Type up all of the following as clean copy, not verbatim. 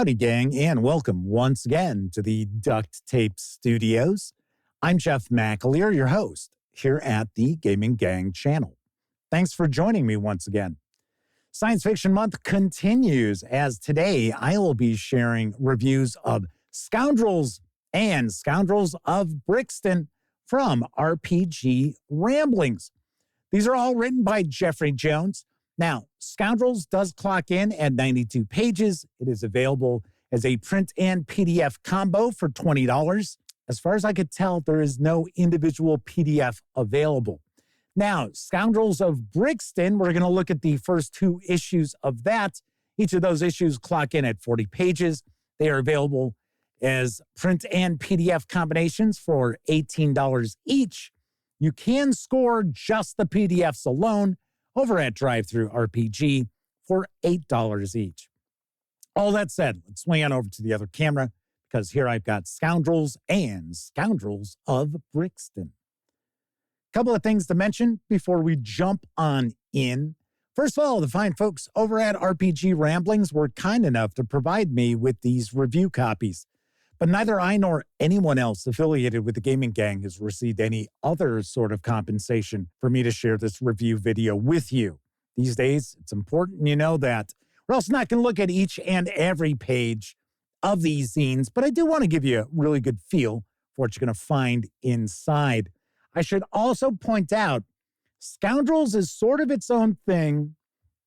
Howdy, gang, and welcome once again to the Duct Tape Studios. I'm Jeff MacLeod, your host here at the Gaming Gang channel. Thanks for joining me once again. Science Fiction Month continues, as today I will be sharing reviews of Scoundrels and Scoundrels of Brixton from RPG Ramblings. These are all written by Jeffrey Jones. Now, Scoundrels does clock in at 92 pages. It is available as a print and PDF combo for $20. As far as I could tell, there is no individual PDF available. Now, Scoundrels of Brixton, we're going to look at the first two issues of that. Each of those issues clock in at 40 pages. They are available as print and PDF combinations for $18 each. You can score just the PDFs alone over at DriveThruRPG for $8 each. All that said, let's swing on over to the other camera because here I've got Scoundrels and Scoundrels of Brixton. Couple of things to mention before we jump on in. First of all, the fine folks over at RPG Ramblings were kind enough to provide me with these review copies. But neither I nor anyone else affiliated with the Gaming Gang has received any other sort of compensation for me to share this review video with you. These days, it's important you know that. We're also not going to look at each and every page of these zines, but I do want to give you a really good feel for what you're going to find inside. I should also point out, Scoundrels is sort of its own thing,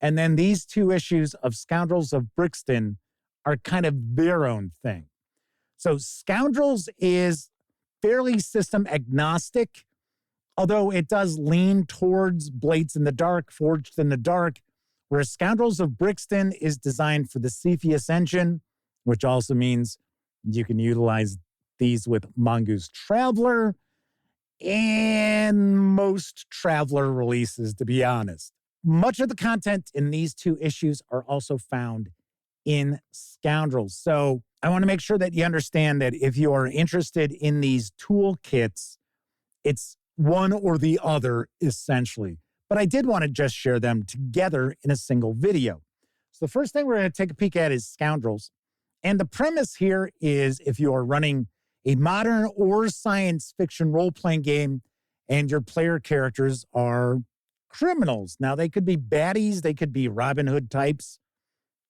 and then these two issues of Scoundrels of Brixton are kind of their own thing. So Scoundrels is fairly system agnostic, although it does lean towards Blades in the Dark, Forged in the Dark, whereas Scoundrels of Brixton is designed for the Cepheus Engine, which also means you can utilize these with Mongoose Traveler and most Traveler releases, to be honest. Much of the content in these two issues are also found in Scoundrels. So I want to make sure that you understand that if you are interested in these toolkits, it's one or the other essentially. But I did want to just share them together in a single video. So the first thing we're going to take a peek at is Scoundrels. And the premise here is if you are running a modern or science fiction role-playing game and your player characters are criminals. Now, they could be baddies, they could be Robin Hood types.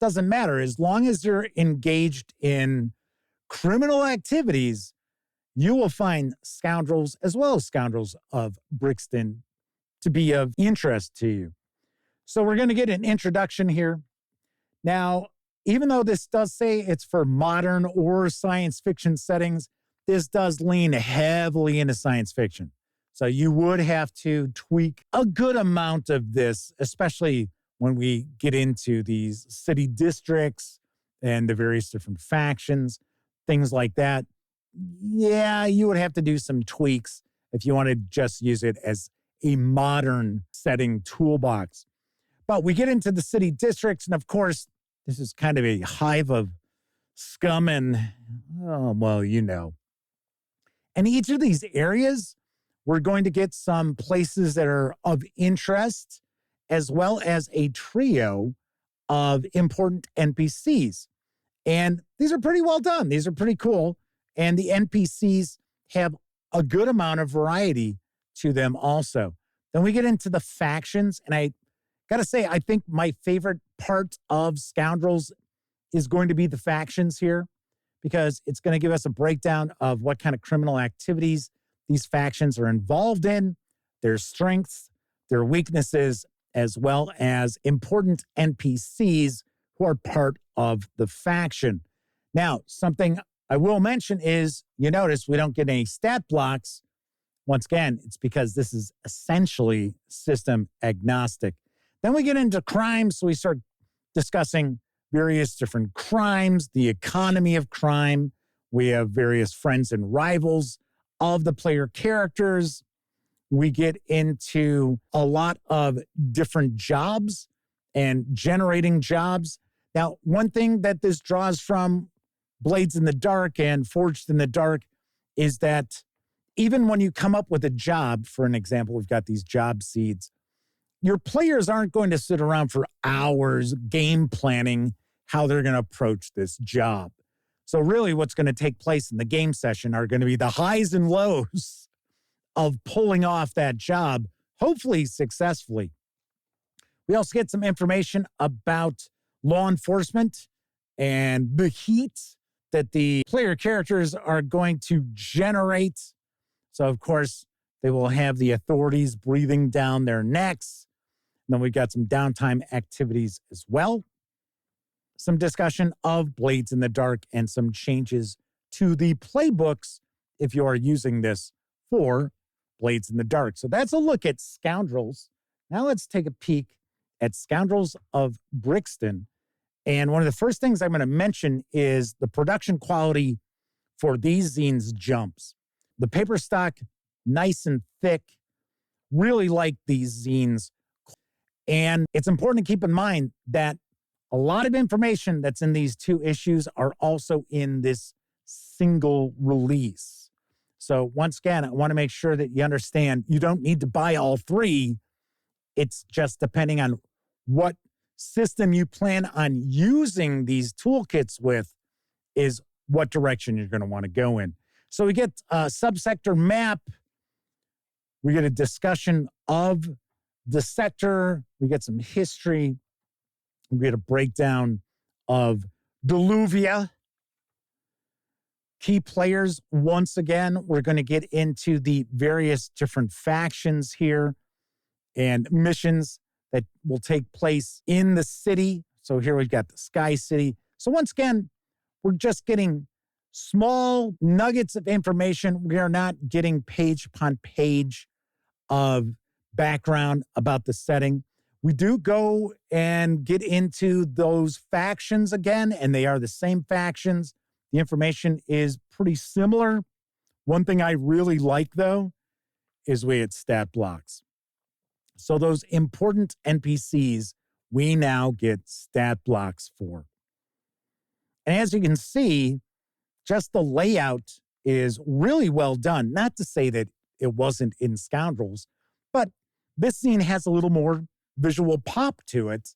Doesn't matter. As long as you're engaged in criminal activities, you will find Scoundrels as well as Scoundrels of Brixton to be of interest to you. So we're going to get an introduction here. Now, even though this does say it's for modern or science fiction settings, this does lean heavily into science fiction. So you would have to tweak a good amount of this, especially when we get into these city districts and the various different factions, things like that. Yeah, you would have to do some tweaks if you want to just use it as a modern setting toolbox. But we get into the city districts, and of course, this is kind of a hive of scum and, oh, well, you know. And each of these areas, we're going to get some places that are of interest, as well as a trio of important NPCs. And these are pretty well done. These are pretty cool. And the NPCs have a good amount of variety to them also. Then we get into the factions. And I got to say, I think my favorite part of Scoundrels is going to be the factions here, because it's going to give us a breakdown of what kind of criminal activities these factions are involved in, their strengths, their weaknesses, as well as important NPCs who are part of the faction. Now, something I will mention is, you notice we don't get any stat blocks. Once again, it's because this is essentially system agnostic. Then we get into crimes, so we start discussing various different crimes, the economy of crime. We have various friends and rivals of the player characters. We get into a lot of different jobs and generating jobs. Now, one thing that this draws from Blades in the Dark and Forged in the Dark is that even when you come up with a job, for an example, we've got these job seeds, your players aren't going to sit around for hours game planning how they're going to approach this job. So really what's going to take place in the game session are going to be the highs and lows of pulling off that job, hopefully successfully. We also get some information about law enforcement and the heat that the player characters are going to generate. So, of course, they will have the authorities breathing down their necks. And then we got some downtime activities as well. Some discussion of Blades in the Dark and some changes to the playbooks if you are using this for Blades in the Dark. So that's a look at Scoundrels. Now let's take a peek at Scoundrels of Brixton. And one of the first things I'm going to mention is the production quality for these zines jumps. The paper stock, nice and thick. Really like these zines. And it's important to keep in mind that a lot of information that's in these 2 issues are also in this single release. So once again, I want to make sure that you understand you don't need to buy all 3. It's just depending on what system you plan on using these toolkits with is what direction you're going to want to go in. So we get a subsector map. We get a discussion of the sector. We get some history. We get a breakdown of Deluvia. Key players, once again, we're going to get into the various different factions here and missions that will take place in the city. So here we've got the Sky City. So once again, we're just getting small nuggets of information. We are not getting page upon page of background about the setting. We do go and get into those factions again, and they are the same factions. The information is pretty similar. One thing I really like, though, is we had stat blocks. So those important NPCs, we now get stat blocks for. And as you can see, just the layout is really well done. Not to say that it wasn't in Scoundrels, but this scene has a little more visual pop to it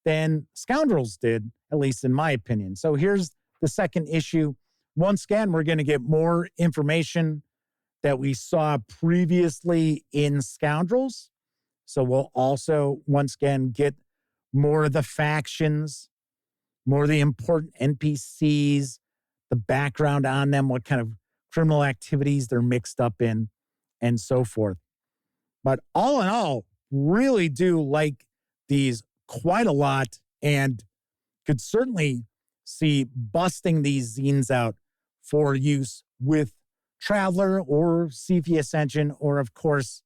than Scoundrels did, at least in my opinion. So here's the second issue. Once again, we're going to get more information that we saw previously in Scoundrels. So we'll also, once again, get more of the factions, more of the important NPCs, the background on them, what kind of criminal activities they're mixed up in, and so forth. But all in all, really do like these quite a lot and could certainly see busting these zines out for use with Traveler or Cepheus Engine or, of course,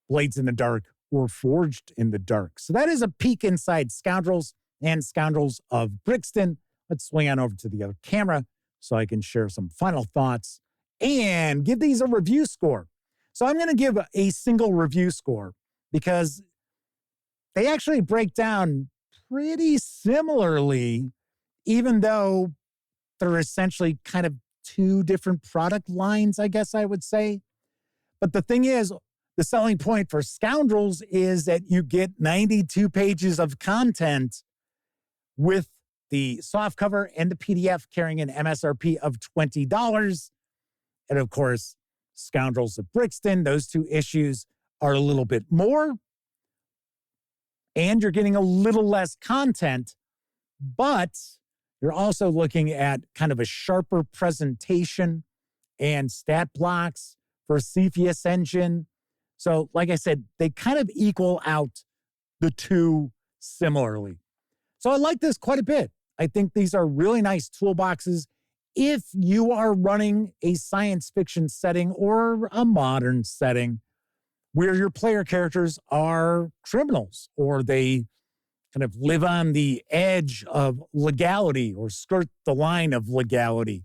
Blades in the Dark or Forged in the Dark. So that is a peek inside Scoundrels and Scoundrels of Brixton. Let's swing on over to the other camera so I can share some final thoughts and give these a review score. So I'm going to give a single review score because they actually break down pretty similarly, even though they're essentially kind of 2 different product lines, I guess I would say. But the thing is, the selling point for Scoundrels is that you get 92 pages of content with the softcover and the PDF carrying an MSRP of $20. And of course, Scoundrels of Brixton, those 2 issues are a little bit more. And you're getting a little less content, but you're also looking at kind of a sharper presentation and stat blocks for Cepheus Engine. So, like I said, they kind of equal out the 2 similarly. So I like this quite a bit. I think these are really nice toolboxes if you are running a science fiction setting or a modern setting where your player characters are criminals or they kind of live on the edge of legality or skirt the line of legality.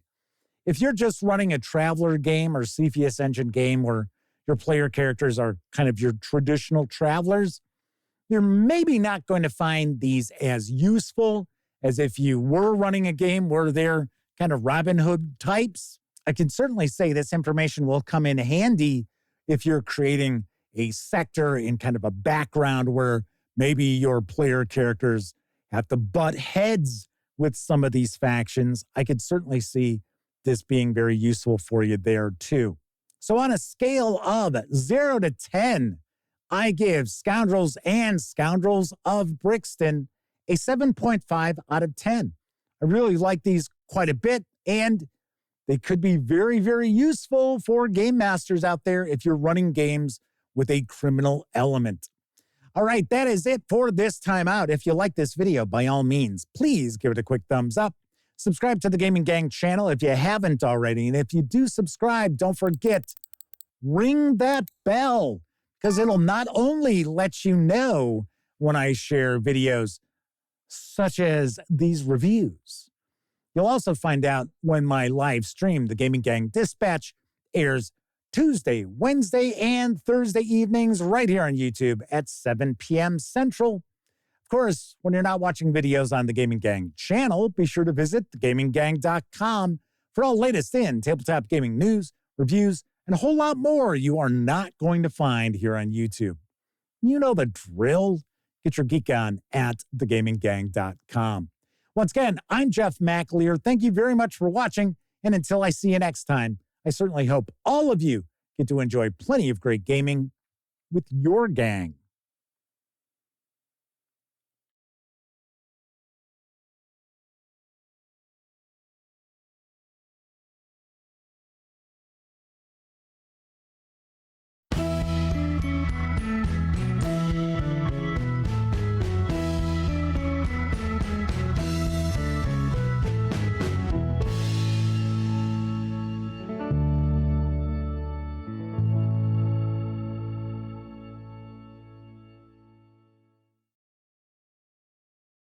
If you're just running a Traveler game or Cepheus Engine game where your player characters are kind of your traditional travelers, you're maybe not going to find these as useful as if you were running a game where they're kind of Robin Hood types. I can certainly say this information will come in handy if you're creating a sector in kind of a background where maybe your player characters have to butt heads with some of these factions, I could certainly see this being very useful for you there too. So on a scale of 0 to 10, I give Scoundrels and Scoundrels of Brixton a 7.5 out of 10. I really like these quite a bit, and they could be very, very useful for game masters out there if you're running games with a criminal element. All right, that is it for this time out. If you like this video, by all means, please give it a quick thumbs up. Subscribe to the Gaming Gang channel if you haven't already. And if you do subscribe, don't forget, ring that bell, because it'll not only let you know when I share videos such as these reviews, you'll also find out when my live stream, the Gaming Gang Dispatch, airs Tuesday, Wednesday, and Thursday evenings right here on YouTube at 7 p.m. Central. Of course, when you're not watching videos on the Gaming Gang channel, be sure to visit thegaminggang.com for all latest in tabletop gaming news, reviews, and a whole lot more you are not going to find here on YouTube. You know the drill. Get your geek on at thegaminggang.com. Once again, I'm Jeff MacLeod. Thank you very much for watching, and until I see you next time, I certainly hope all of you get to enjoy plenty of great gaming with your gang.